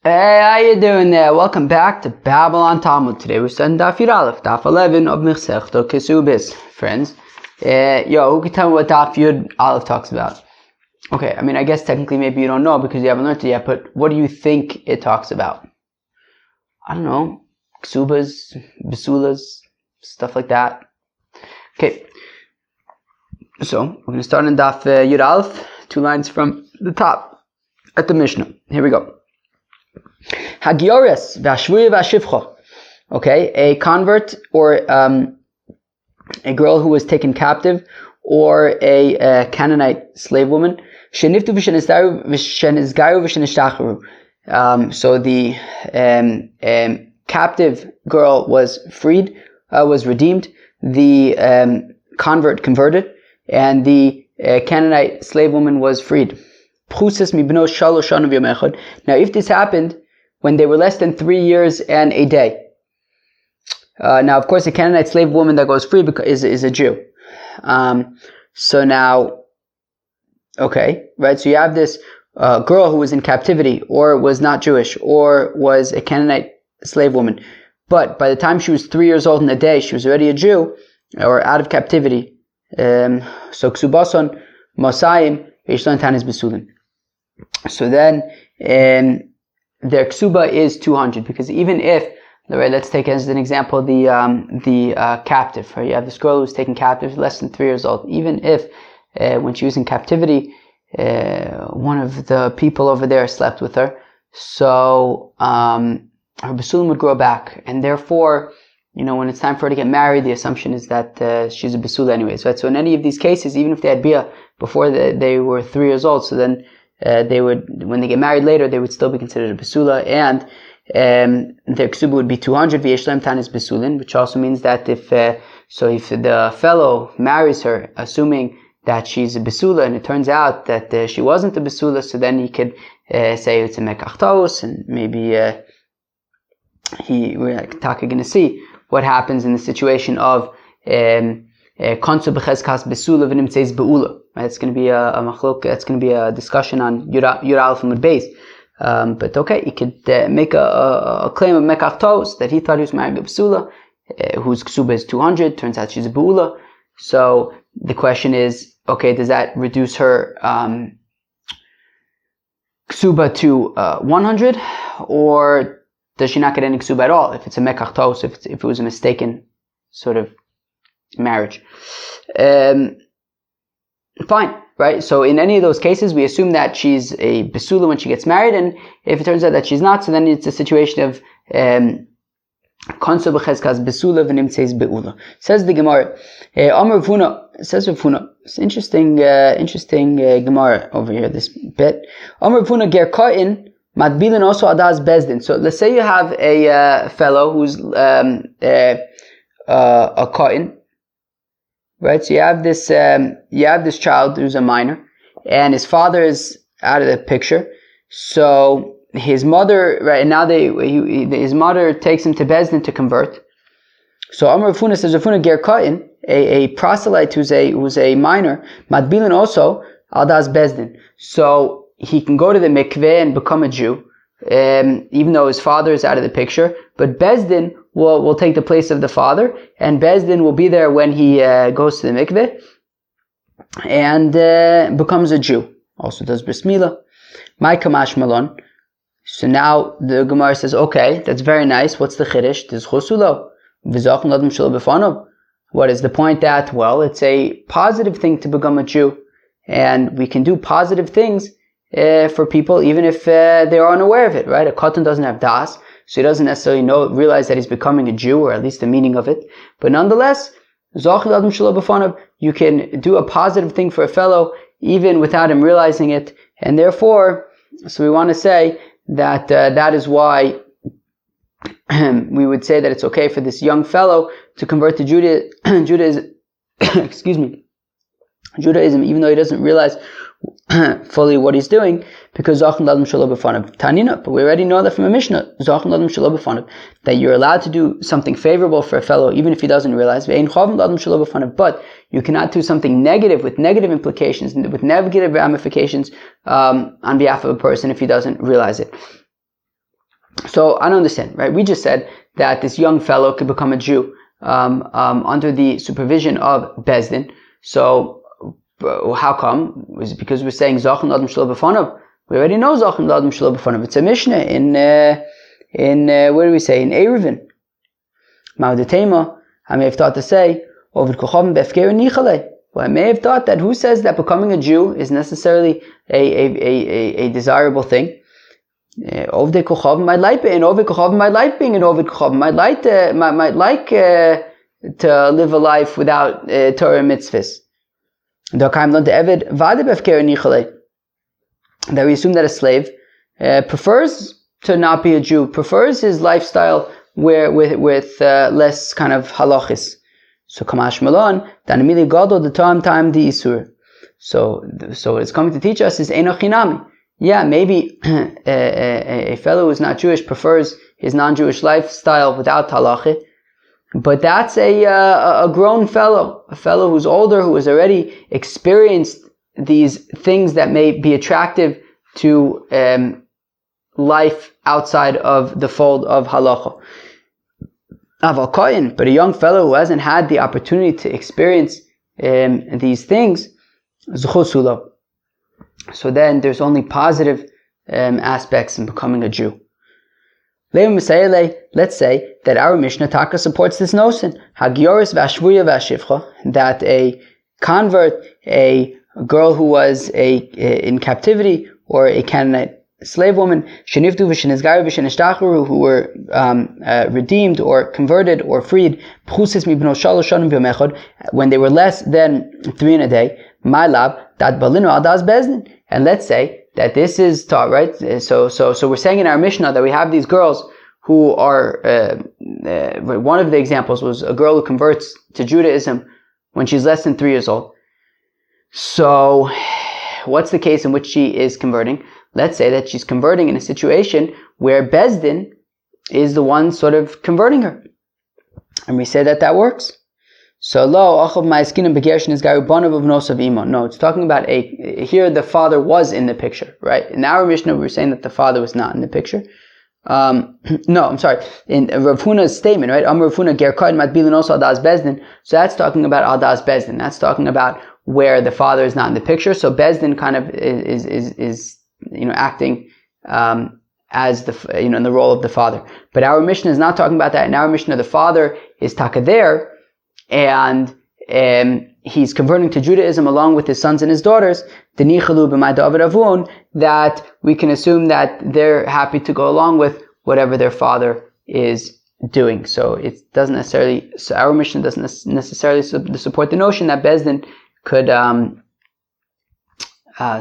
Hey, how you doing there? Welcome back to Babylon Talmud. Today we're studying Daf Yud Aleph, Daf 11 of Mechsechta Ksubis. Friends, who can tell me what Daf Yud Aleph talks about? Okay, I guess technically maybe you don't know because you haven't learned it yet, but what do you think it talks about? I don't know, Ksubas, Basulas, stuff like that. Okay, so we're going to start in Daf Yud Aleph, 2 lines from the top at the Mishnah. Here we go. Hagiores v'ashvuya v'ashivcha. Okay, a convert or a girl who was taken captive, or a Canaanite slave woman. Sheniftu v'shenizgaru v'shenishtacharu. So the captive girl was freed, was redeemed. The convert converted, and the Canaanite slave woman was freed. Now, if this happened when they were less than 3 years and a day. Now, of course, a Canaanite slave woman that goes free is a Jew. So now, okay, right? So you have this girl who was in captivity, or was not Jewish, or was a Canaanite slave woman. But by the time she was 3 years old and a day, she was already a Jew, or out of captivity. So Ksubason, Mosayim, Yishlan is Besulin. So then, their ksuba is 200, because even if, right, let's take as an example the captive, right? You have this girl who was taken captive, less than 3 years old. Even if when she was in captivity, one of the people over there slept with her, so her basulim would grow back, and therefore, when it's time for her to get married, the assumption is that she's a basula anyways, right? So in any of these cases, even if they had bia before they were 3 years old, so then they would, when they get married later, they would still be considered a basula, and their ksuba would be 200 v'yeshlem tanis basulin, which also means that if the fellow marries her, assuming that she's a basula, and it turns out that she wasn't a basula, so then he could say it's a mekachtaos, and maybe we're going to see what happens in the situation of konsu b'chezkas basula v'nimtzeis beula. It's going to be a machlok. It's going to be a discussion on Yud Aleph Amud Beis. But okay, he could make a claim of mekachtos that he thought he was marrying a basula, whose ksuba is 200. Turns out she's a beula. So the question is, okay, does that reduce her ksuba to 100, or does she not get any ksuba at all if it's a mekachtos, if it was a mistaken sort of marriage? Fine, right? So in any of those cases, we assume that she's a basula when she gets married, and if it turns out that she's not, so then it's a situation of konso b'chezkas basula v'nimtzeis beula. Says the Gemara, Amar Vuna, says Rav Huna. It's interesting Gemara over here, this bit. Amar Vuna ger ka'in matbilin also adas bezdin. So let's say you have a fellow who's a ka'in. Right, so you have this child who's a minor, and his father is out of the picture. So his mother, right, and now his mother takes him to Bezdin to convert. So Amar Rafuna says, Rafuna ger ka'in, a proselyte who's a minor, matbilin also aldas Bezdin. So he can go to the mikveh and become a Jew, even though his father is out of the picture. But Bezdin will take the place of the father, and Bezdin will be there when he goes to the mikveh and becomes a Jew. Also does bris milah. My kamash malon. So now the Gemara says, okay, that's very nice. What's the chiddush? What is the point? That, well, it's a positive thing to become a Jew, and we can do positive things for people even if they are unaware of it, right? A katan doesn't have das, so he doesn't necessarily realize that he's becoming a Jew, or at least the meaning of it. But nonetheless, you can do a positive thing for a fellow even without him realizing it, and therefore, so we want to say that that is why we would say that it's okay for this young fellow to convert to Judaism, Judaism, even though he doesn't realize fully what he's doing, because Tanina, but we already know that from a Mishnah, that you're allowed to do something favorable for a fellow even if he doesn't realize, but you cannot do something negative with negative implications, with negative ramifications on behalf of a person if he doesn't realize it. So I don't understand, right? We just said that this young fellow could become a Jew under the supervision of Bezdin. So how come? Is it because we're saying Zachin Adam Shlo B'fanav? We already know Zachin Adam Shlo B'fanav. It's a Mishnah in what do we say? In Eruvin. Ma'odetema, I may have thought to say, Ovid Kochavim Befker Nichale. Well, I may have thought that who says that becoming a Jew is necessarily a desirable thing? Ovid Kochavim might like it, and Ovid Kochavim might like being an Ovid Kochavim, might like to live a life without Torah mitzvahs. That we assume that a slave prefers to not be a Jew, prefers his lifestyle with less kind of halachis. So Kamash Malon, Danamili Gadol the time the Isur. So what it's coming to teach us is Enoch Hinami. Yeah, maybe a fellow who's not Jewish prefers his non-Jewish lifestyle without halacha, but that's a grown fellow, a fellow who's older, who has already experienced these things that may be attractive to life outside of the fold of halacha. Aval Kohen, but a young fellow who hasn't had the opportunity to experience these things, Zchusulo. So then there's only positive aspects in becoming a Jew. Let's say that our Mishnah Taka supports this notion, Hagioris v'ashvuya v'ashivcha, that a convert, a girl who was in captivity, or a Canaanite slave woman, sheniftu v'shenizgaru v'shenishtachru, who were redeemed or converted or freed, pchusis mibno shalosh shanim b'yom echad, when they were less than 3 in a day, my love, that balinu al das bezdin. And let's say that this is taught, right? So we're saying in our Mishnah that we have these girls who are, one of the examples was a girl who converts to Judaism when she's less than 3 years old. So, what's the case in which she is converting? Let's say that she's converting in a situation where Bezdin is the one sort of converting her. And we say that works. So, no, it's talking about here the father was in the picture, right? In our Mishnah, we were saying that the father was not in the picture. No, I'm sorry. In Rav Huna's statement, right? Rav Huna Gerkad Matbilin also Adas Bezdin. So that's talking about Adas Bezdin. That's talking about where the father is not in the picture. So Bezdin kind of is acting as in the role of the father. But our Mishnah is not talking about that. In our Mishnah, the father is taka there, and he's converting to Judaism along with his sons and his daughters, that we can assume that they're happy to go along with whatever their father is doing. So it doesn't necessarily, so our mission doesn't necessarily support the notion that Bezdin could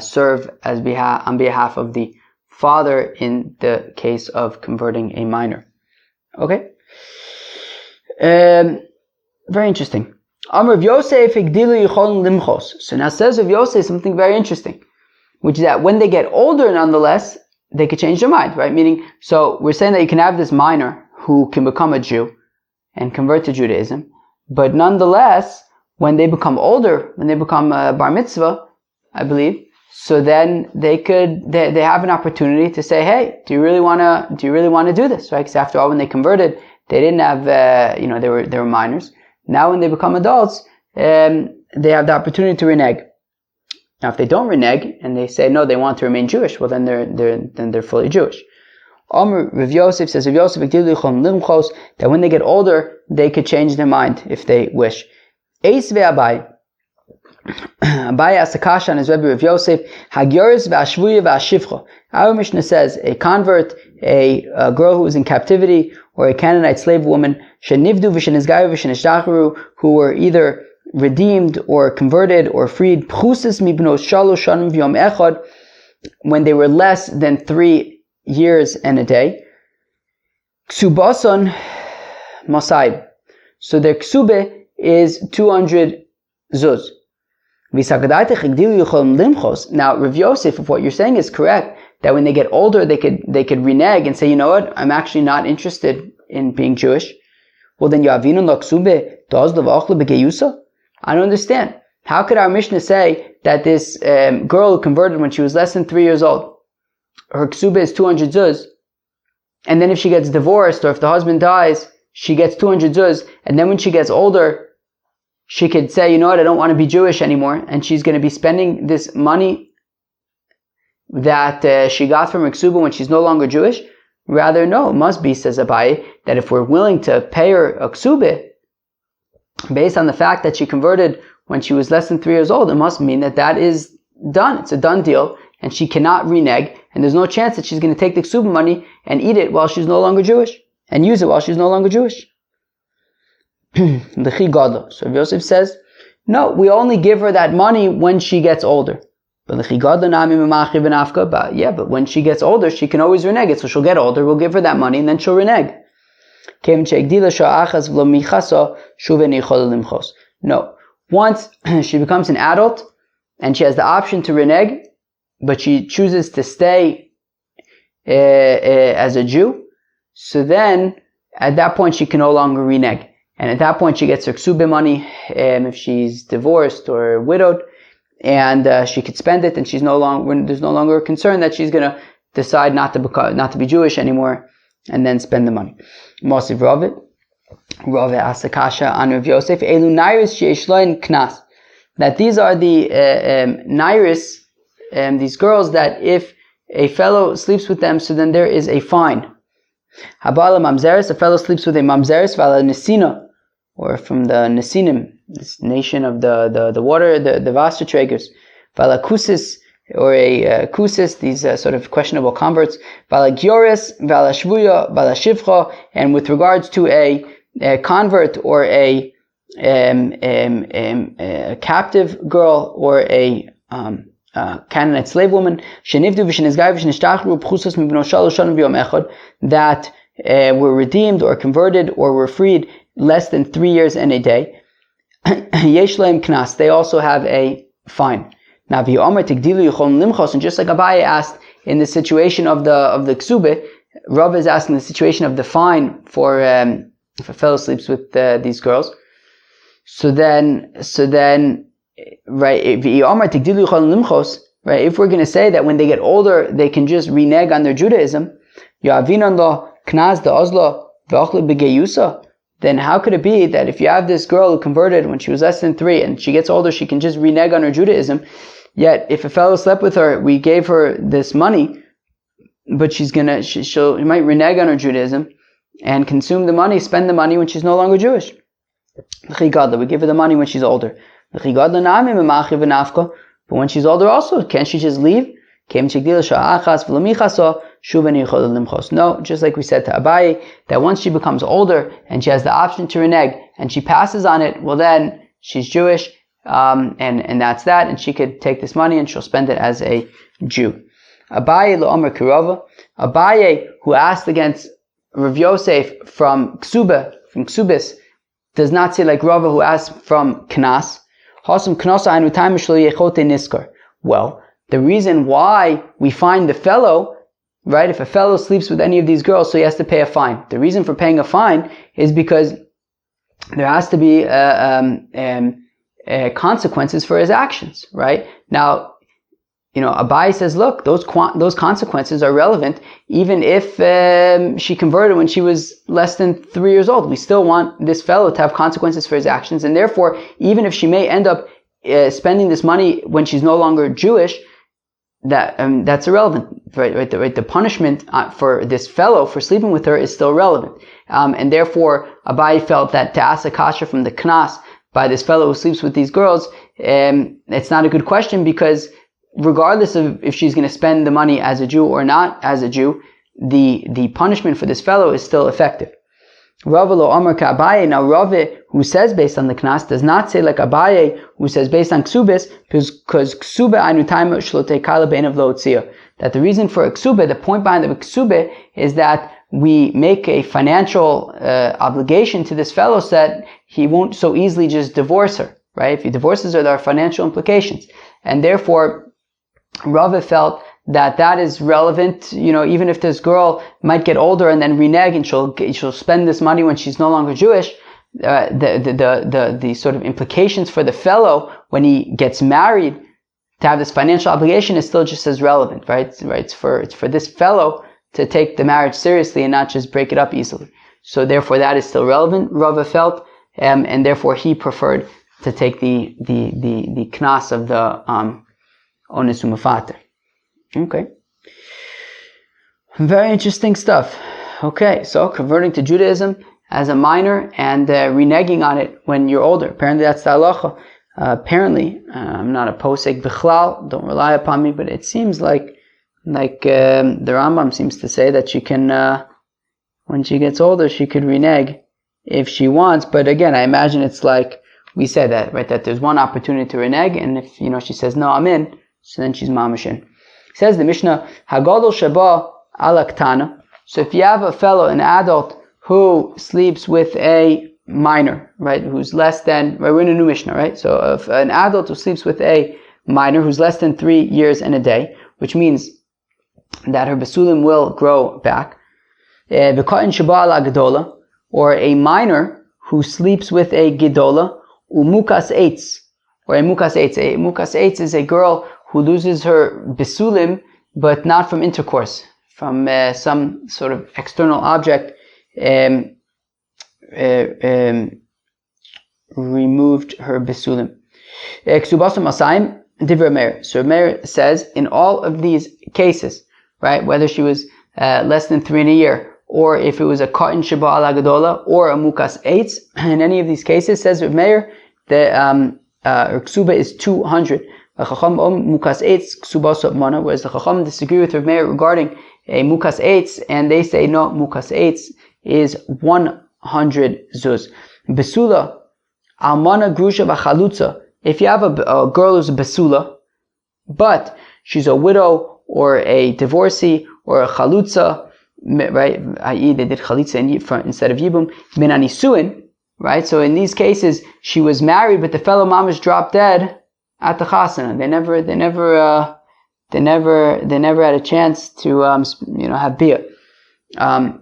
serve as on behalf of the father in the case of converting a minor. Okay? Very interesting. Amr of Yosef Igdilu Yichol Limchos. So now says of Yosef something very interesting, which is that when they get older, nonetheless, they could change their mind, right? Meaning, so we're saying that you can have this minor who can become a Jew and convert to Judaism, but nonetheless, when they become older, when they become a bar mitzvah, I believe, so then they have an opportunity to say, hey, do you really want to do this, right? Because after all, when they converted, they didn't have, they were minors. Now when they become adults, they have the opportunity to renege. Now if they don't renege, and they say no, they want to remain Jewish, well then they're fully Jewish. Rav Yosef says, that when they get older, they could change their mind if they wish. Eis ve'abai. Abai asked a kasha on his Rebbe Rav Yosef, Hagyoris ve'ashvuya ve'ashivcha. Our Mishnah says a convert, a girl who is in captivity, or a Canaanite slave woman, shenivdu v'shenizgaru v'shenishtacharu, who were either redeemed or converted or freed, pchusis mibno shalosh shanim v'yom echad, when they were less than 3 years and a day. Ksubason masaib. So their ksube is 200 zuz. Now, Rav Yosef, if what you're saying is correct, that when they get older, they could renege and say, you know what, I'm actually not interested in being Jewish. Well, then I don't understand. How could our Mishnah say that this girl who converted when she was less than 3 years old, her ksubah is 200 zuz, and then if she gets divorced or if the husband dies, she gets 200 zuz, and then when she gets older, she could say, you know what, I don't want to be Jewish anymore, and she's going to be spending this money that she got from her ksuba when she's no longer Jewish. Rather, no, it must be, says Abaye, that if we're willing to pay her a ksubah based on the fact that she converted when she was less than 3 years old, it must mean that that is done. It's a done deal, and she cannot renege, and there's no chance that she's going to take the ksuba money and eat it while she's no longer Jewish, and use it while she's no longer Jewish. So Yosef says, no, we only give her that money when she gets older. But yeah, but when she gets older, she can always renege it. So she'll get older, we'll give her that money, and then she'll renege. No. Once she becomes an adult, and she has the option to renege, but she chooses to stay as a Jew, so then, at that point, she can no longer renege. And at that point, she gets her ksubah money, if she's divorced or widowed, and she could spend it, and there's no longer a concern that she's going to decide not to be Jewish anymore, and then spend the money. Mosiv Rave Asakasha on Rav Yosef, Elu Nairis Sheishloin Knas. That these are the Nairis, these girls that if a fellow sleeps with them, so then there is a fine. Habala Mamzeris, a fellow sleeps with a Mamzeris, Vala Nesina, or from the Nesinim, this nation of the water, the Vasterträgers, Vala Kusis, or a Kusis, these sort of questionable converts, Vala Gioris, Vala Shvuya, Vala Shivcha, and with regards to a convert or a captive girl or a Canaanite slave woman, that were redeemed or converted or were freed less than 3 years and a day. They also have a fine. Now, and just like Abaye asked in the situation of the ksubah, Rav is asking the situation of the fine for if a fellow sleeps with these girls. So then, right? Right? If we're going to say that when they get older, they can just renege on their Judaism, then how could it be that if you have this girl who converted when she was less than 3 and she gets older, she can just renege on her Judaism? Yet, if a fellow slept with her, we gave her this money, but she might renege on her Judaism and consume the money, spend the money when she's no longer Jewish. We give her the money when she's older. But when she's older also, can't she just leave? No, just like we said to Abaye, that once she becomes older and she has the option to renege and she passes on it, well then she's Jewish, and that's that, and she could take this money and she'll spend it as a Jew. Abaye lo kirova. Abaye, who asked against Rav Yosef from Ksubis, does not say like Rava who asked from Knas. Well, the reason why we fine the fellow, right, if a fellow sleeps with any of these girls, so he has to pay a fine. The reason for paying a fine is because there has to be consequences for his actions, right? Now, Abaye says, look, those consequences are relevant even if she converted when she was less than 3 years old. We still want this fellow to have consequences for his actions, and therefore, even if she may end up spending this money when she's no longer Jewish, that's irrelevant, right? The punishment for this fellow for sleeping with her is still relevant, and therefore Abaye felt that to ask a kasha from the Knas by this fellow who sleeps with these girls, it's not a good question, because regardless of if she's going to spend the money as a Jew or not as a Jew, the punishment for this fellow is still effective. Rava lo amar ka Abaye. Now Rava, who says based on the Knas, does not say like Abaye, who says based on Ksubis, because Ksubah ainu taima shlote kala beinav lo tzia. That the reason for a Ksubah, the point behind the Ksubah, is that we make a financial obligation to this fellow so that he won't so easily just divorce her, right? If he divorces her, there are financial implications, and therefore Rava felt that is relevant, even if this girl might get older and then renege and she'll spend this money when she's no longer Jewish, the sort of implications for the fellow when he gets married to have this financial obligation is still just as relevant, right? It's for this fellow to take the marriage seriously and not just break it up easily. So therefore that is still relevant, Rava felt, and therefore he preferred to take the knas of the onis u'mefater. Okay. Very interesting stuff. Okay, so converting to Judaism as a minor and reneging on it when you're older. Apparently that's the halacha. Apparently, I'm not a posek bichlal, don't rely upon me, but it seems like the Rambam seems to say that she can, when she gets older, she could renege if she wants. But again, I imagine it's like we said that, right? That there's one opportunity to renege, and if she says no, I'm in, so then she's mamash in. Says the Mishnah, Hagadol Shaba Alaktana. So if you have a fellow, an adult, who sleeps with a minor, right, who's less than, right, we're in a new Mishnah, right? So if an adult who sleeps with a minor who's less than 3 years and a day, which means that her besulim will grow back, or a minor who sleeps with a gedola, umukas eitz, or a mukas eitz. A mukas eitz is a girl who loses her besulim, but not from intercourse, from some sort of external object, removed her besulim. Ksubas masayim divrei Meir. So Meir says in all of these cases, right, whether she was less than 3 in a year, or if it was a katan sheba ala gadola, or a mukas eitz, in any of these cases, says Meir, the ksuba is 200. Mukas eitz ksubas mana, whereas the chacham disagree with Rav Meir regarding a mukas eitz, and they say no, mukas eitz is 100 zuz. Besula, almana grusha v'chalutza. If you have a girl who's a besula, but she's a widow or a divorcee or a chalutza, right? I.e., they did chalitza instead of yibum. Min anisuin, right? So in these cases, she was married, but the fellow mamash dropped dead at the chasana. They never had a chance to have bia.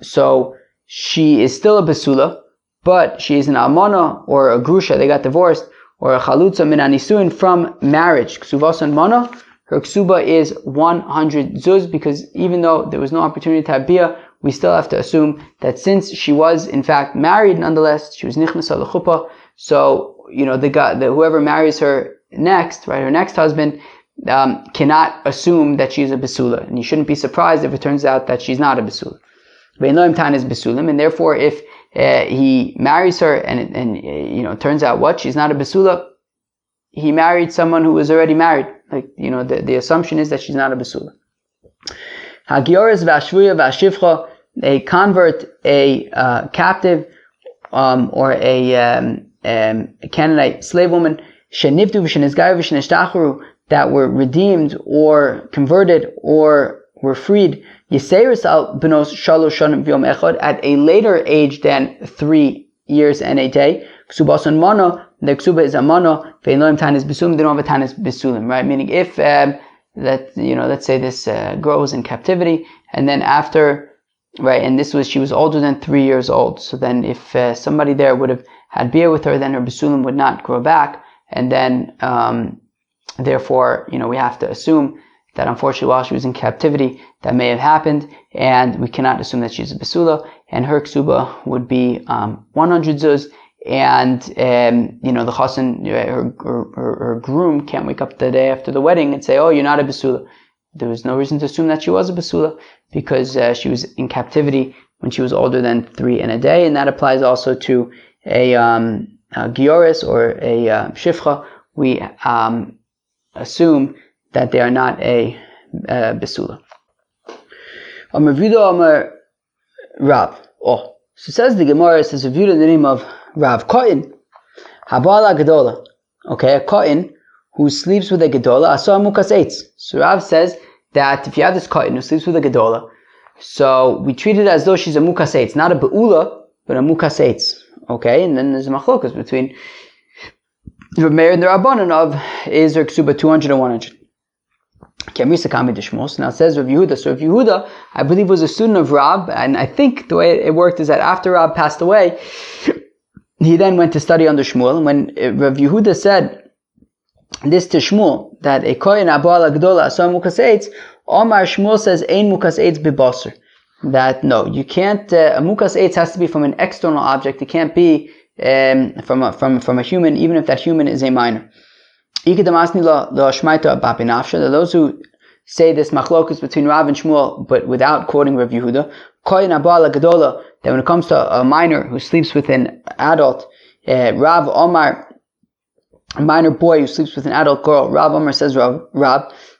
So she is still a besula, but she is an almana or a grusha, they got divorced, or a chalutza min anisuin from marriage. Ksuvas and mana, her ksuba is 100 zuz, because even though there was no opportunity to have bia, we still have to assume that since she was in fact married, nonetheless, she was nichnas al chuppah, so whoever marries her next, right, her next husband, cannot assume that she's a besula, and you shouldn't be surprised if it turns out that she's not a besula. And therefore, if he marries her and it turns out what? She's not a besula, he married someone who was already married. Like, the assumption is that she's not a besula. Hagioris v'ashvuya v'ashivcha, a convert, a captive, or a Canaanite slave woman, shenivdu v'shenizgayu v'shenishtacharu, that were redeemed or converted or were freed, Yiseiris al benos shalosh shanim v'yom echad, at a later age than 3 years and a day. Ksubas and mana, the ksuba is a mana. Ve'loim tanis besulim, they don't have a tanis besulim, right? Meaning if let's say this girl was in captivity, and then after, right, and she was older than 3 years old. So then if somebody there would have had beer with her, then her besulim would not grow back, and then therefore, we have to assume that unfortunately while she was in captivity, that may have happened, and we cannot assume that she's a besula, and her ksuba would be 100 zuz, and the chassan, her groom, can't wake up the day after the wedding and say, oh, you're not a besula. There was no reason to assume that she was a besula, because she was in captivity when she was older than 3 in a day, and that applies also to a gioris or a shifcha. We assume that they are not a besula. Amar Vido Amar Rav. So says the Gemara, says a view in the name of Rav. Kohen, Habala Gedola. Okay, a Kohen who sleeps with a Gedola, Asa Mukas Eitz. So Rav says that if you have this Kohen who sleeps with a Gedola, so we treat it as though she's a Mukas Eitz, not a Be'ula, but a Mukas Eitz. Okay, and then there's a machlokas between Rav Meir and the Rabbanan of is her ksuba 200 or 100. Now it says Rav Yehuda. So Rav Yehuda, I believe, was a student of Rab, and I think the way it worked is that after Rab passed away, he then went to study under Shmuel. And when Rav Yehuda said this to Shmuel, that a kohen abo ala gdola asam mukas eitz, Omar Shmuel says ein mukas eitz bebasar. that no, you can't. A mukas eitz has to be from an external object. It can't be from a human, even if that human is a minor. Those who say this machlokus between Rav and Shmuel, but without quoting Rav Yehuda, that when it comes to a minor who sleeps with an adult, Rav Omar, a minor boy who sleeps with an adult girl, Rav Omar says, Rav,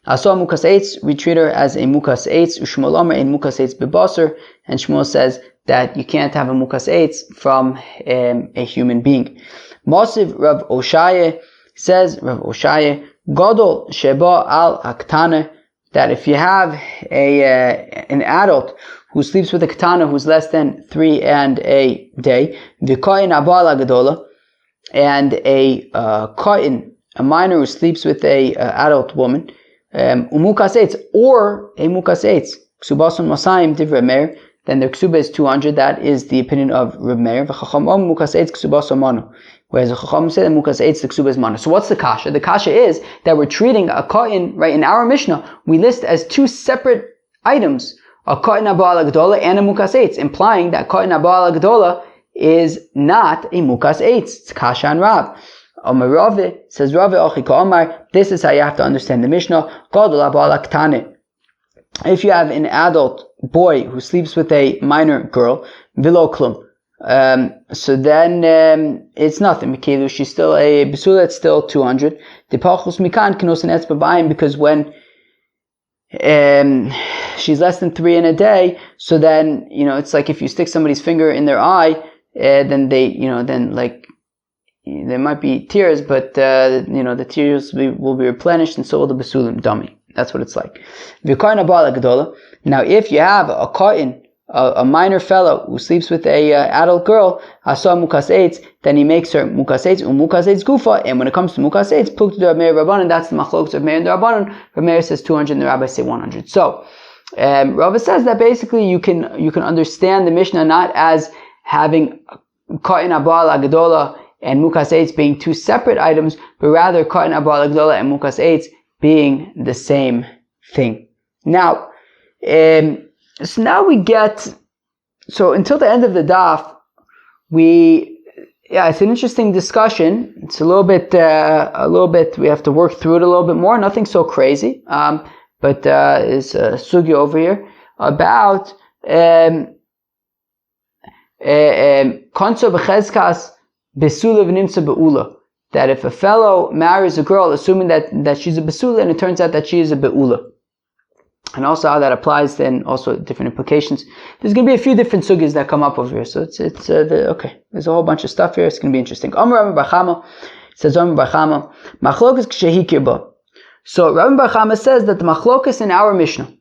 Asa mukas eitz, we treat her as a mukas eitz, Shmuel Omar in mukas eitz bebaser, and Shmuel says that you can't have a mukas eitz from a human being. Mosiv Rav Oshaye says, Rav Oshaye, Godol sheba al aktane, that if you have an adult who sleeps with a ketana who's less than 3 and a day, v'koyin abal agadola, and a koyin, a minor who sleeps with a adult woman, umukas eitz, or a mukas eitz, ksubason masayim divrei meir, then the ksuba is 200. That is the opinion of Reb Meir. V'chacham mukas eitz ksubason manu. Whereas the Chacham said that mukas eitz the ksuba is manu. So what's the kasha? The kasha is that we're treating a koyin, right, in our Mishnah, we list as 2 separate items, a koyin abal agdola and a mukas eitz, implying that koyin abal agdola is not a mukas eitz. It's kasha and Rav. Omar Rave says, Rave Ochika Omar, this is how you have to understand the Mishnah. Godol abal aktane. If you have an adult boy who sleeps with a minor girl, vilo klum, so then it's nothing. Mikilu, she's still a besula, it's still 200. The pachus mikan kenosin etzba b'ayim, because when she's less than 3 in a day, so then, it's like if you stick somebody's finger in their eye, then they, then like, there might be tears, but, the tears will be replenished, and so will the besulim dummy. That's what it's like. Now, if you have a koyin, a minor fellow who sleeps with a adult girl, asa mukas eitz, then he makes her mukas eitz, mukas eitz gufa. And when it comes to mukas eitz, puktu Rav Meir Rabbanan, that's the machlokes of Meir and the Rabbanan. Rav Meir says 200, and the rabbis say 100. So, Rava says that basically you can understand the Mishnah not as having koyin abal agadola and mukas eitz being 2 separate items, but rather koyin abal agadola and mukas eitz being the same thing. Now, so now we get, so until the end of the daf, it's an interesting discussion. It's a little bit, we have to work through it a little bit more. Nothing so crazy, but is a sugya over here about konso b'chezkas besula v'nimtza be'ula. That if a fellow marries a girl, assuming that she's a besula, and it turns out that she is a be'ula. And also how that applies, then also different implications. There's going to be a few different sugyas that come up over here. So it's okay. There's a whole bunch of stuff here. It's going to be interesting. Amar Rabbi Bar Chama says, Amar Bar Chama, machlokas k'shehikir ba. So Rabbi Bar Chama says that the machlokas in our Mishnah,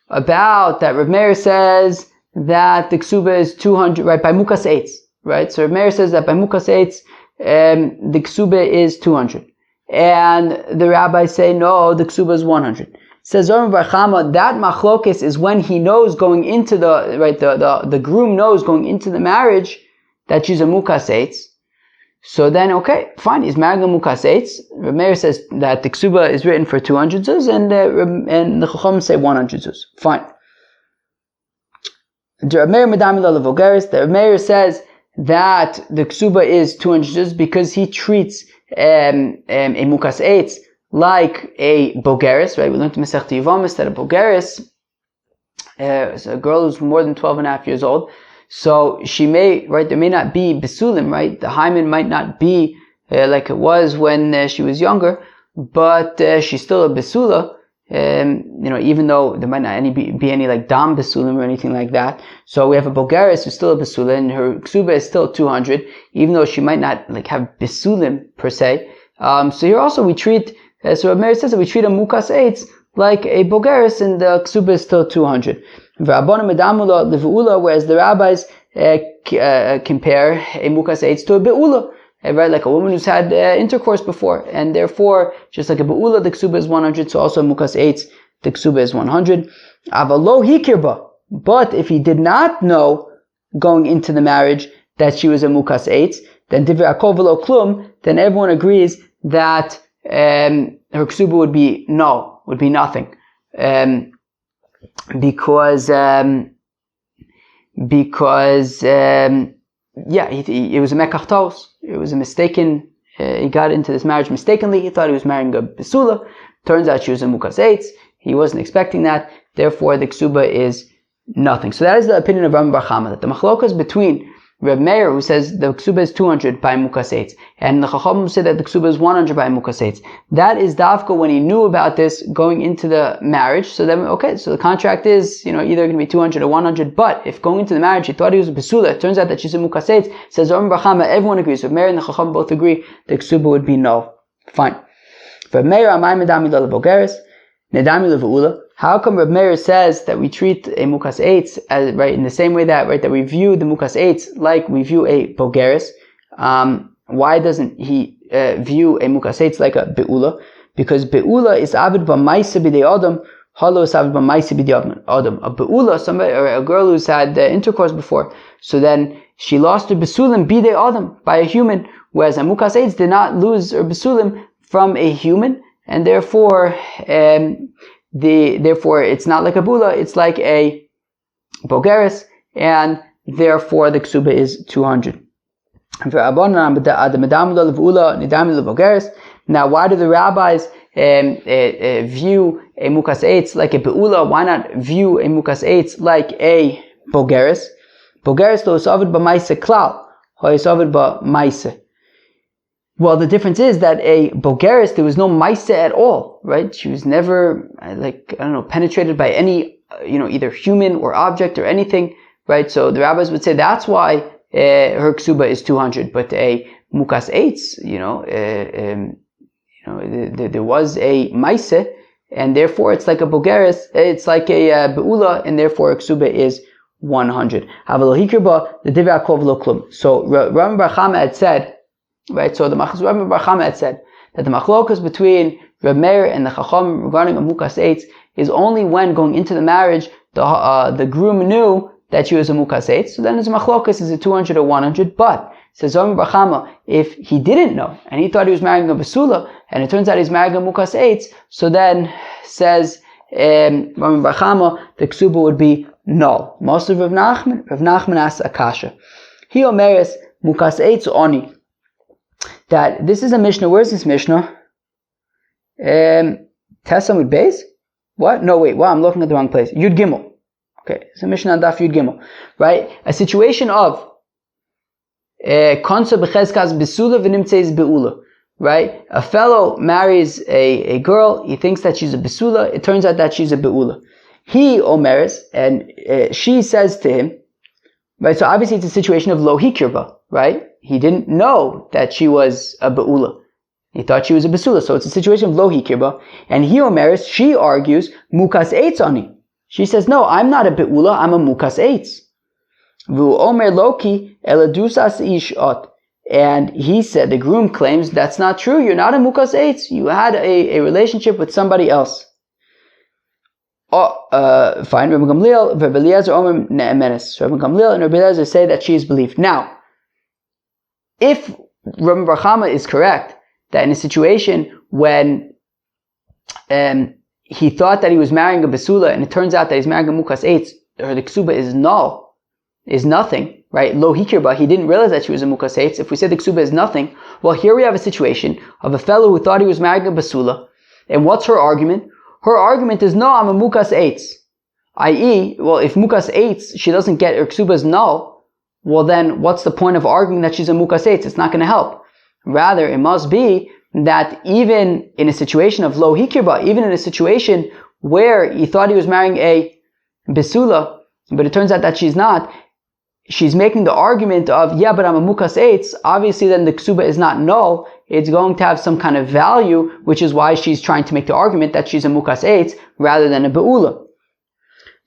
about that Rav Meir says that the ksuba is 200, right, by mukas eitz, right? So Rav Meir says that by mukas eitz, the ksuba is 200. And the rabbis say, no, the ksuba is 100. Says Zohar Bar Chama, that machlokes is when he knows going into the groom knows going into the marriage that she's a mukas eitz. So then, okay, fine, he's marrying a mukas eitz. Rav Meir says that the ksuba is written for 200 zuz, and the Chacham say 100 zuz. Fine. The Rav Meir Medamila Levogeris, the Rav Meir says that the ksuba is 200 zuz because he treats a mukas eitz like a bogeris, right? We learned in Masechta Yevamis that a bogeris is a girl who's more than 12 and a half years old. So she may, right, there may not be besulim, right? The hymen might not be like it was when she was younger, but she's still a besula, even though there might not be any like dam besulim or anything like that. So we have a bogeris who's still a besula, and her ksuba is still 200, even though she might not like have besulim per se. So here also we treat, so Rav Meir says that we treat a mukas eitz like a bogeris, and the ksuba is still 200. Whereas the rabbis compare a mukas eitz to a be'ula, right? Like a woman who's had intercourse before, and therefore, just like a be'ula, the ksuba is 100. So also a mukas eitz, the ksuba is 100. Avalo hikirba. But if he did not know going into the marriage that she was a mukas eitz, then divrei akol v'lo klum, then everyone agrees that her ksuba would be nothing, because because it was a mekach tos. It was a mistaken. He got into this marriage mistakenly. He thought he was marrying a besula. Turns out she was a mukas eitz. He wasn't expecting that. Therefore, the ksuba is nothing. So that is the opinion of Rambam Bar Chama, that the machlokas between Reb Meir, who says the ksuba is 200 by mukas eitz, and the Chachamim who say that the ksuba is 100 by mukas eitz. That is dafka when he knew about this going into the marriage. So then, so the contract is, either going to be 200 or 100. But if going into the marriage he thought he was a besula, it turns out that she's a mukas eitz. Says Rambam Bar Chama, everyone agrees. Reb Meir and the Chachamim both agree the ksuba would be null. Fine. Reb Meir amay medami lo levogeres, nedami levuula. How come Reb Meir says that we treat a mukas eitz as in the same way that that we view the mukas eitz like we view a bogeres? Why doesn't he view a mukas eitz like a beula? Because beula is avid b'maisa b'dei adam, halo is avid b'maisa b'dei adam. A beula, somebody or a girl who's had intercourse before, so then she lost her besulim b'dei adam, by a human, whereas a mukas eitz did not lose her besulim from a human, and therefore it's not like a bula, it's like a bogeres, and therefore the ksuba is 200. Now, why do the rabbis view a mukas eitz like a beula? Why not view a mukas eitz like a bogeres? Bogeres lo yisavid b'maise klal, ho yisavid b'maise. Well, the difference is that a bogeres, there was no maise at all, right? She was never, penetrated by any, either human or object or anything, right? So the rabbis would say that's why her ksuba is 200. But a mukas eitz, there was a maise, and therefore it's like a bogeres, it's like a beula, and therefore a ksuba is 100. So Rambam Bar Chama had said, right, so the Rambam Bar Chama had said that the machlokas between Reb Meir and the Chacham regarding a mukas eitz is only when going into the marriage the groom knew that she was a mukas eitz. So then his machlokas is a 200 or 100. But says Rambam Bar Chama, if he didn't know and he thought he was marrying a besula, and it turns out he's marrying a mukas eitz, so then says Rambam Bar Chama, the ksuba would be null. Most of Rav Nachman asks akasha. He omeres mukas eitz oni. That this is a Mishnah. Where's this Mishnah? Tesamud Beis? What? No, wait. Wow, I'm looking at the wrong place. Yud Gimel. Okay, it's a Mishnah on Daf Yud Gimel. Right? A situation of Konsa b'chezkas besula v'nimtzeis beula. Right? A fellow marries a girl. He thinks that she's a besula. It turns out that she's a beula. He omeres, and she says to him, right? So obviously it's a situation of lo hikirba, right? He didn't know that she was a be'ula. He thought she was a besula. So it's a situation of lo hikirba. And he omeres, she argues, mukas eitz ani. She says, no, I'm not a be'ula, I'm a mukas eitz. V'u omer loki eladusas ish ot. And he said, the groom claims, that's not true, you're not a mukas eitz. You had a relationship with somebody else. Fine, Rabbi Gamliel, Rabbi Eliezer omer ne'emenes. Rabbi Gamliel and Rabbi Eliezer say that she is believed. Now, if Rambam Bar Chama is correct, that in a situation when he thought that he was marrying a besula, and it turns out that he's marrying a mukas eitz, or the ksuba is null, is nothing, right? Lo hikirba, he didn't realize that she was a mukas eitz. If we say the ksuba is nothing, well, here we have a situation of a fellow who thought he was marrying a besula, and what's her argument? Her argument is, no, I'm a mukas eitz. I.e., well, if mukas eitz, she doesn't get her ksuba is null, well then, what's the point of arguing that she's a mukas eitz? It's not going to help. Rather, it must be that even in a situation of lo hikirba, even in a situation where he thought he was marrying a besula, but it turns out that she's not, she's making the argument of, yeah, but I'm a mukas eitz. Obviously, then the ksuba is not null. It's going to have some kind of value, which is why she's trying to make the argument that she's a mukas eitz rather than a beula.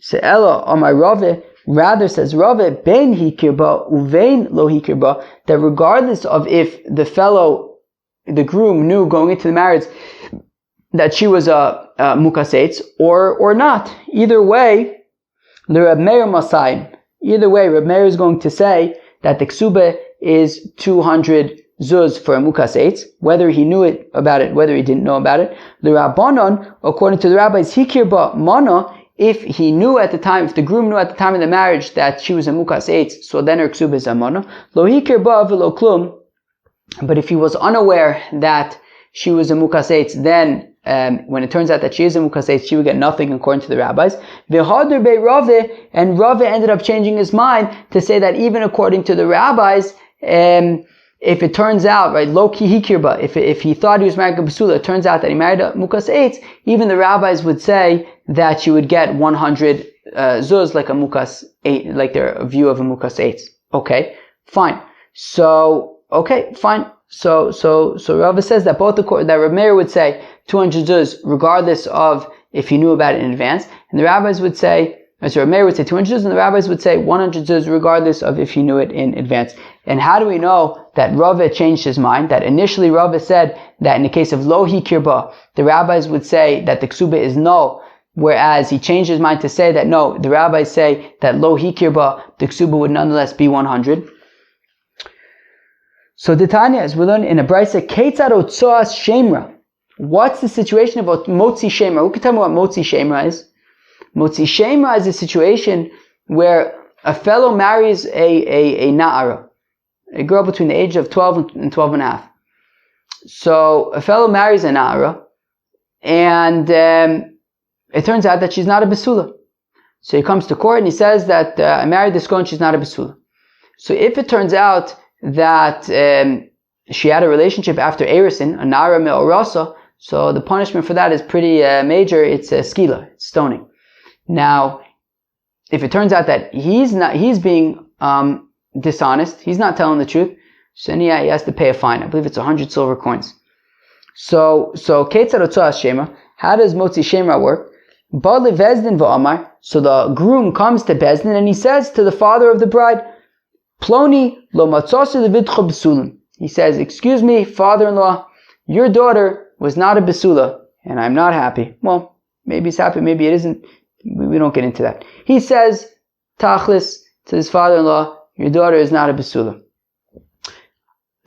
Se'ela amar Rave. Rather, says Rave, ben hikirba uvein lo hikirba, that regardless of if the groom knew going into the marriage that she was a mukas eitz or not, either way, the Reb Meir Masayim. Either way, Reb Meir is going to say that the ksuba is 200 zuz for a mukas eitz, whether he knew it about it, whether he didn't know about it. The Rabbanon, according to the rabbis, hikirba mana, if he knew at the time, if the groom knew at the time of the marriage that she was a mukas eitz, so then her ksuba is amana. Lo hikir ba v'lo klum. But if he was unaware that she was a mukas eitz, then when it turns out that she is a mukas eitz, she would get nothing according to the rabbis. V'hader be Rave, and Rave ended up changing his mind to say that even according to the rabbis, if it turns out, right, lo ki hikirba, if he thought he was married to Basula, it turns out that he married a mukas eitz, even the rabbis would say that she would get 100 zuz like a mukas eight, like their view of a mukas eitz. Okay, fine. So, okay, fine. So Rava says that that Rav Meir would say 200 zuz regardless of if he knew about it in advance, and the rabbis would say, so Rav Meir would say 200 zuz, and the rabbis would say 100 zuz regardless of if he knew it in advance. And how do we know that Rava changed his mind? That initially Rava said that in the case of lo hikirba, the rabbis would say that the ksuba is null, whereas he changed his mind to say that no, the rabbis say that lo hikirba, the ksuba would nonetheless be 100. So the Tanya, as we learn in a brisa, Ketzad otzoas shemra. What's the situation about motzi shemra? Who can tell me what motzi shemra is? Motzi shemra is a situation where a fellow marries a na'ara, a girl between the age of 12 and 12 and a half. So a fellow marries a na'ara, and it turns out that she's not a basula. So he comes to court and he says that I married this girl and she's not a basula. So if it turns out that she had a relationship after Erisin, a na'ara me'orasa, so the punishment for that is pretty major. It's skila, it's stoning. Now, if it turns out that he's being dishonest, he's not telling the truth, so then he has to pay a fine. I believe it's 100 silver coins. So Ketzad otzoas shemra. How does motzi shemra work? Ba levezdin v'amar. So the groom comes to Bezdin and he says to the father of the bride, Ploni lo matzasi levidcha besulim. He says, excuse me, father-in-law, your daughter was not a besula, and I'm not happy. Well, maybe he's happy, maybe it isn't. We don't get into that. He says, tachlis, to his father-in-law, your daughter is not a besula.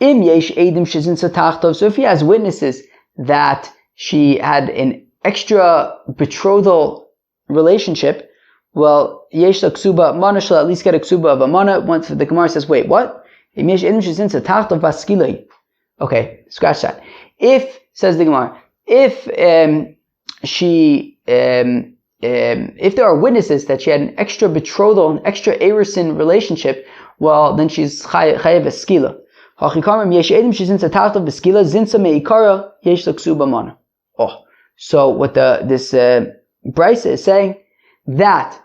Im yesh edim shizin satachtov. So if he has witnesses that she had an extra betrothal relationship, well, yesh la ksuba mana, she'll at least get a ksuba of a mana. Once the Gemara says, wait, what? Im yesh edim shizin satachtov baskilai. Okay, scratch that. If, says the Gemara, if if there are witnesses that she had an extra betrothal, an extra erisin relationship, well, then she's chayev eskila. Hachikamim yesh edim she's in satachtav beskila zinsa meikara yesh l'ksuba mana. Oh, so what this brisa is saying, that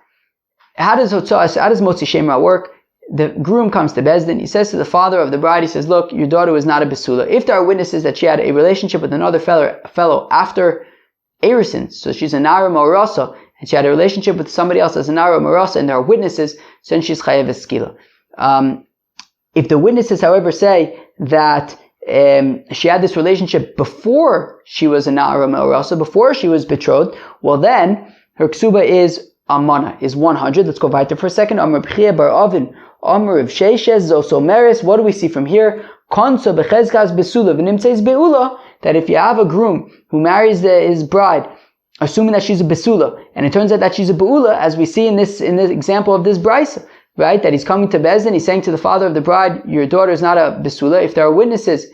how does motzi shemra work? The groom comes to Bezdin, he says to the father of the bride, he says, look, your daughter was not a besula. If there are witnesses that she had a relationship with another fellow after erisin, so she's a nara morasa, and she had a relationship with somebody else as a nara morasa, and there are witnesses, so then she's chayev eskila. If the witnesses, however, say that she had this relationship before she was a nara morasa, before she was betrothed, well then her ksuba is amana, is 100. Let's go weiter for a second. Amar b'chia bar avin, amar of sheishes zosomeres. What do we see from here? Konso b'chezkas besula v'nimtzeis beula. That if you have a groom who marries his bride, assuming that she's a besula, and it turns out that she's a beula, as we see in this example of this brisa, right? That he's coming to Bezdin, he's saying to the father of the bride, your daughter is not a besula. If there are witnesses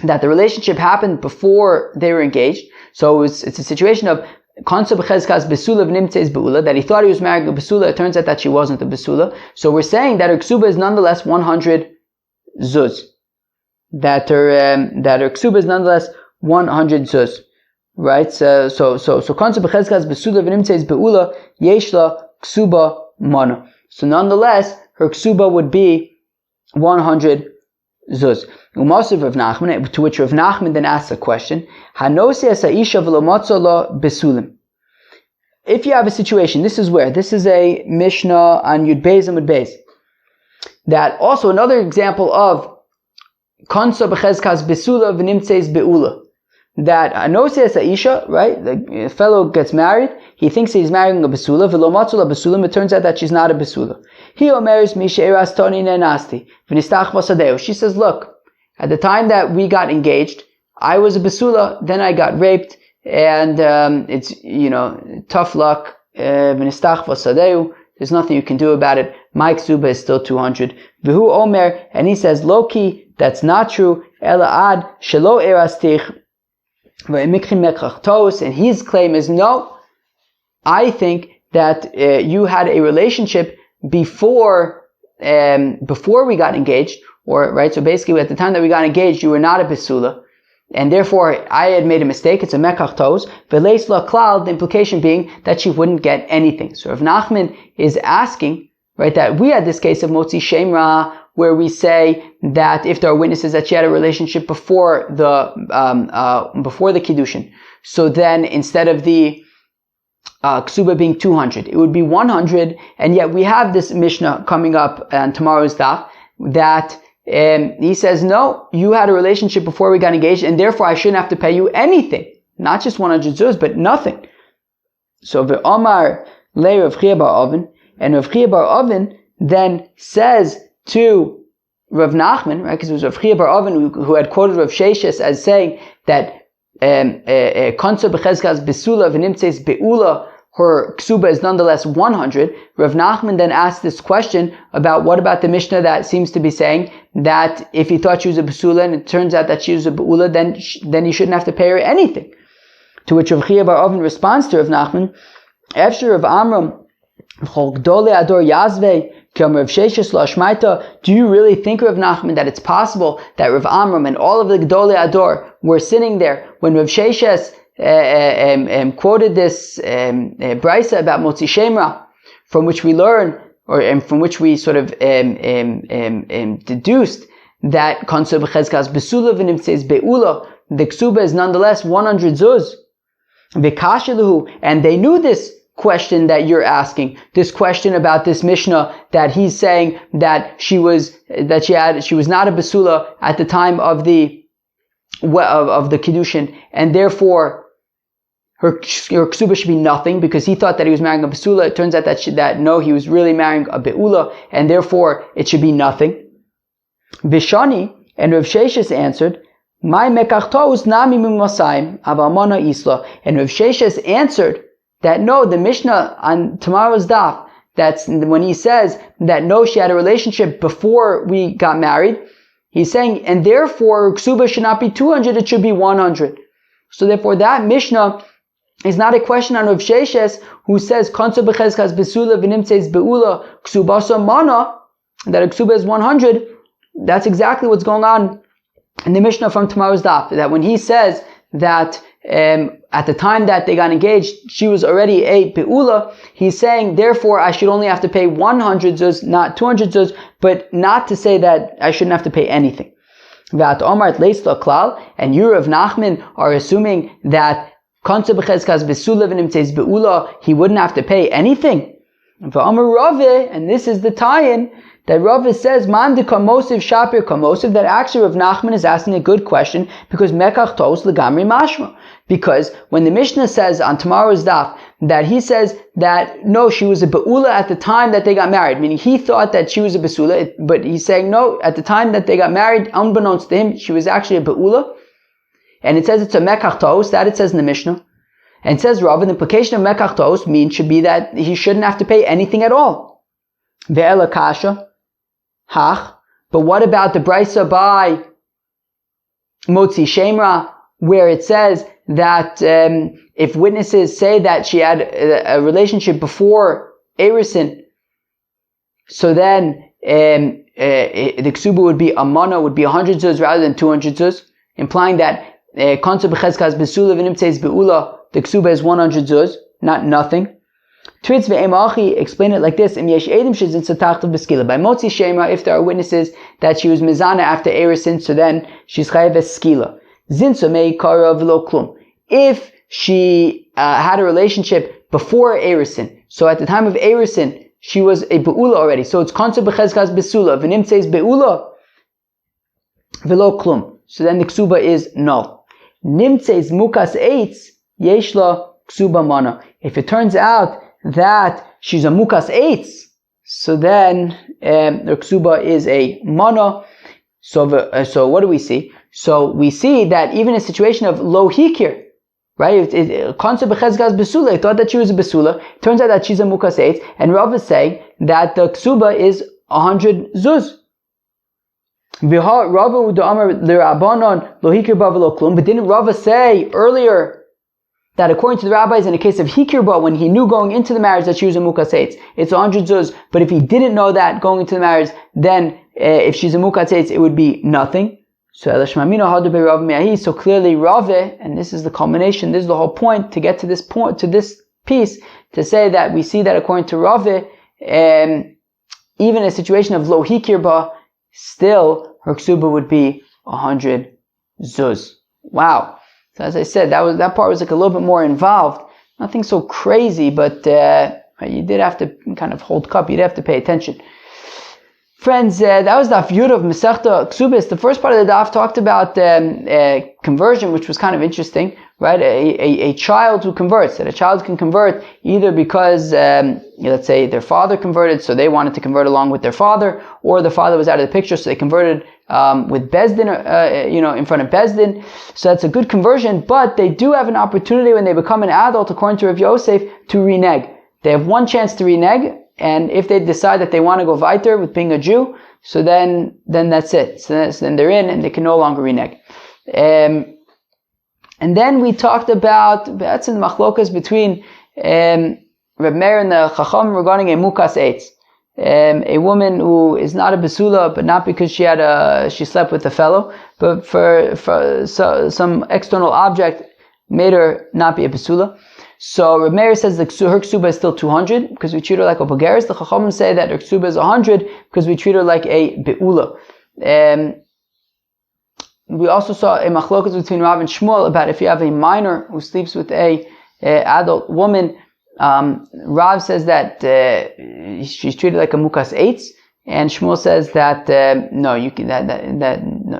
that the relationship happened before they were engaged, so it's a situation of that he thought he was married to a besula, it turns out that she wasn't a besula. So we're saying that her ksuba is nonetheless 100 zuz. That her ksuba is nonetheless 100 zuz. Right? So So nonetheless, her ksuba would be 100 zuz. Umasiv Rav Nachman, to which Rav Nachman then asks a question: if you have a situation, this is a Mishnah on Yud Beis and Yud Beis, that also another example of Konsa b'chezkas besula v'nimtzeis beula, that anosias aisha, right? The fellow gets married, he thinks he's marrying a besula, v'lo matzula besula, it turns out that she's not a besula. He omeris mishe'eras toni nenasti v'nistach vasadeu. She says, look, at the time that we got engaged, I was a besula, then I got raped, and it's, tough luck, There's nothing you can do about it. My ksuba is still 200. V'hu omer, and he says, Loki, that's not true. Ela ad shelo erastich v'emikrim mekachtos, and his claim is, no, I think that you had a relationship before we got engaged, or right. So basically, at the time that we got engaged, you were not a besula, and therefore I had made a mistake. It's a mekach tos. V'leis la klal. The implication being that she wouldn't get anything. So Rav Nachman is asking, right, that we had this case of motzi shemra, where we say that if there are witnesses that she had a relationship before the kiddushin, so then instead of the ksuba being 200, it would be 100, and yet we have this Mishnah coming up on tomorrow's daf that he says, no, you had a relationship before we got engaged, and therefore I shouldn't have to pay you anything, not just 100 zuz, but nothing. So Ve'omar le Rav Chiya bar Oven, and Rav Chiya bar Oven then says to Rav Nachman, right, because it was Rav Chiya bar Oven who had quoted Rav Sheshes as saying that konsa b'chezkas besula v'nimtzeis be'ula, her ksuba is nonetheless 100. Rav Nachman then asked this question about what about the Mishnah that seems to be saying that if he thought she was a besula and it turns out that she was a be'ula, then he shouldn't have to pay her anything. To which Rav Chiya bar Oven responds to Rav Nachman, after Rav Amram Gdolei Ador Yazvei Rav Sheshes lo Ashmaita, do you really think, Rav Nachman, that it's possible that Rav Amram and all of the Gdolei Ador were sitting there when Rav Sheshes quoted this brisa about Motzi Shemra, from which we learn, from which we sort of deduced that Konsa b'chezkas besula v'nimtzeis be'ula, the ksuba is nonetheless 100 zuz. V'kasheluhu, and they knew this question that you're asking, this question about this Mishnah that he's saying that she was not a besula at the time of the kiddushin, and therefore her ksuba should be nothing because he thought that he was marrying a besula. It turns out that no, he was really marrying a be'ula, and therefore it should be nothing. Vishani, and Rav Sheshes answered, "My mekachtos nami mimasayim avamana isla," and Rav Sheshes answered that no, the Mishnah on tomorrow's daf, that's when he says that no, she had a relationship before we got married, he's saying, and therefore ksuba should not be 200, it should be 100. So therefore that Mishnah is not a question on Rav Sheshes, who says konsa b'chezkas besula v'nimtzeis be'ula ksubasa mana, that a ksuba is 100. That's exactly what's going on in the Mishnah from tomorrow's daf, that when he says that at the time that they got engaged, she was already a be'ula, he's saying, therefore, I should only have to pay 100 zuz, not 200 zuz, but not to say that I shouldn't have to pay anything. And you, Rav Nachman, are assuming that he wouldn't have to pay anything. And this is the tie-in, that Rav says, Man de kamosiv shapir kamosiv, that actually Rav Nachman is asking a good question, because mekach tos legamri mashma. Because when the Mishnah says on tomorrow's daf that he says that no, she was a be'ula at the time that they got married, meaning he thought that she was a besula, but he's saying no, at the time that they got married, unbeknownst to him, she was actually a be'ula. And it says it's a mekach tos, that it says in the Mishnah. And it says Rav, the implication of mekach tos should be that he shouldn't have to pay anything at all. Ve'ela kasha. Hach, but what about the brisa by Motzi Shemra, where it says that if witnesses say that she had a relationship before Erisin, so then the ksuba would be a mana, would be 100 zuz rather than 200 zuz, implying that konsa b'chezkas besula v'nimtzeis be'ula, the ksuba is 100 zuz, not nothing. Twitz ve'emachi, explain it like this: By Motzi Shemra, if there are witnesses that she was mizana after Erisin, so then she's chayav skila. Zinso mei kara v'lo klum. If she had a relationship before Erisin, so at the time of Erisin she was a be'ula already, so it's konsa b'chezkas besula v'nimtzeis be'ula v'lo klum. So then the ksuba is null. Nimtzeis mukas eitz yeshla ksuba mana. If it turns out that she's a mukas eitz, so then the ksuba is a mana. So what do we see? So we see that even in a situation of lo hikir, Right? Konsa b'chezkas besula. He thought that she was a besula. Turns out that she's a mukas eitz. And Rav is saying that the ksuba is 100 zuz. But didn't Rava say earlier that according to the rabbis, in the case of hikirba, when he knew going into the marriage that she was a mukas eitz, it's 100 zuz. But if he didn't know that going into the marriage, then if she's a mukas eitz, it would be nothing. So clearly Rave, and this is the culmination, this is the whole point, to get to this point, to this piece, to say that we see that according to Rave, even in a situation of lo hikirba, still her ksuba would be 100 zuz. Wow. So as I said, that part was like a little bit more involved. Nothing so crazy, but you did have to kind of hold cup. You did have to pay attention. Friends, that was Daf Yud of Masechta Ksubis. The first part of the Daf talked about conversion, which was kind of interesting, right? A child who converts, that a child can convert either because, let's say their father converted, so they wanted to convert along with their father, or the father was out of the picture, so they converted with Bezdin, in front of Bezdin. So that's a good conversion, but they do have an opportunity when they become an adult, according to Rav Yosef, to renege. They have one chance to renege, and if they decide that they want to go weiter with being a Jew, so then that's it. So then they're in, and they can no longer renege. And then we talked about that's in the machlokas between Reb Meir and the Chacham regarding a mukas eitz, a woman who is not a besula, but not because she slept with a fellow, but for some external object made her not be a besula. So Reb Meir says her ksuba is still 200 because we treat her like a bogeres. The Chachamim say that her ksuba is 100 because we treat her like a beula. We also saw a machlokas between Rav and Shmuel about if you have a minor who sleeps with a adult woman. Rav says that she's treated like a mukas eitz, and Shmuel says that no,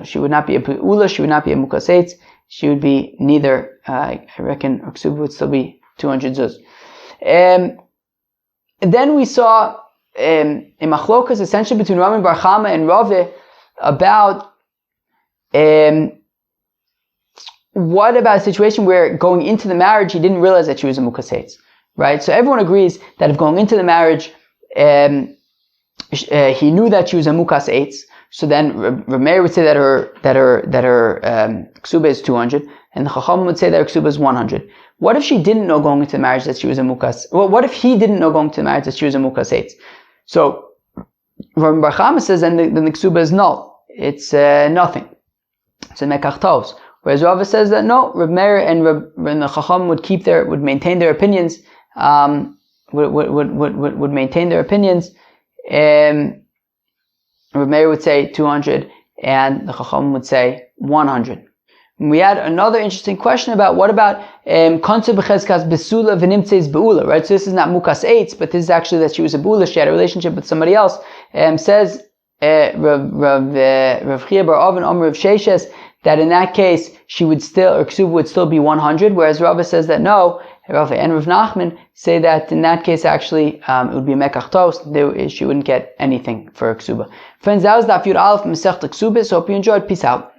she would not be a beula, she would not be a mukas eitz, she would be neither. I reckon her ksuba would still be 200 zuz. And then we saw a machlokas essentially between Rami Bar Chama and Rave about what about a situation where going into the marriage he didn't realize that she was a mukas eitz, right? So everyone agrees that if going into the marriage he knew that she was a mukas eitz, so then Reb Meir would say that her ksuba is 200, and the Chacham would say that her ksuba is 100. What if she didn't know going into the marriage that she was a mukas? Well, what if he didn't know going into the marriage that she was a mukas eitz? So Rabbi Bar Chama says then the ksuba is null. It's nothing. It's a mekach tovs. Whereas Rava says that no, Reb Meir and the Chacham would maintain their opinions. Would maintain their opinions. Reb Meir would say 200, and the Chacham would say 100. We had another interesting question about what about konsa b'chezkas besula v'nimtzeis beula, right? So this is not mukas eitz, but this is actually that she was a beula, she had a relationship with somebody else. Says Rav Chia bar Oven Omer of Sheishes that in that case her ksuba would still be 100, whereas Rava says that no, Rava and Rav Nachman say that in that case actually it would be a mekach tos, she wouldn't get anything for her ksuba. Friends, that was Daf Yud Aleph Masechta Ksubis. Hope you enjoyed. Peace out.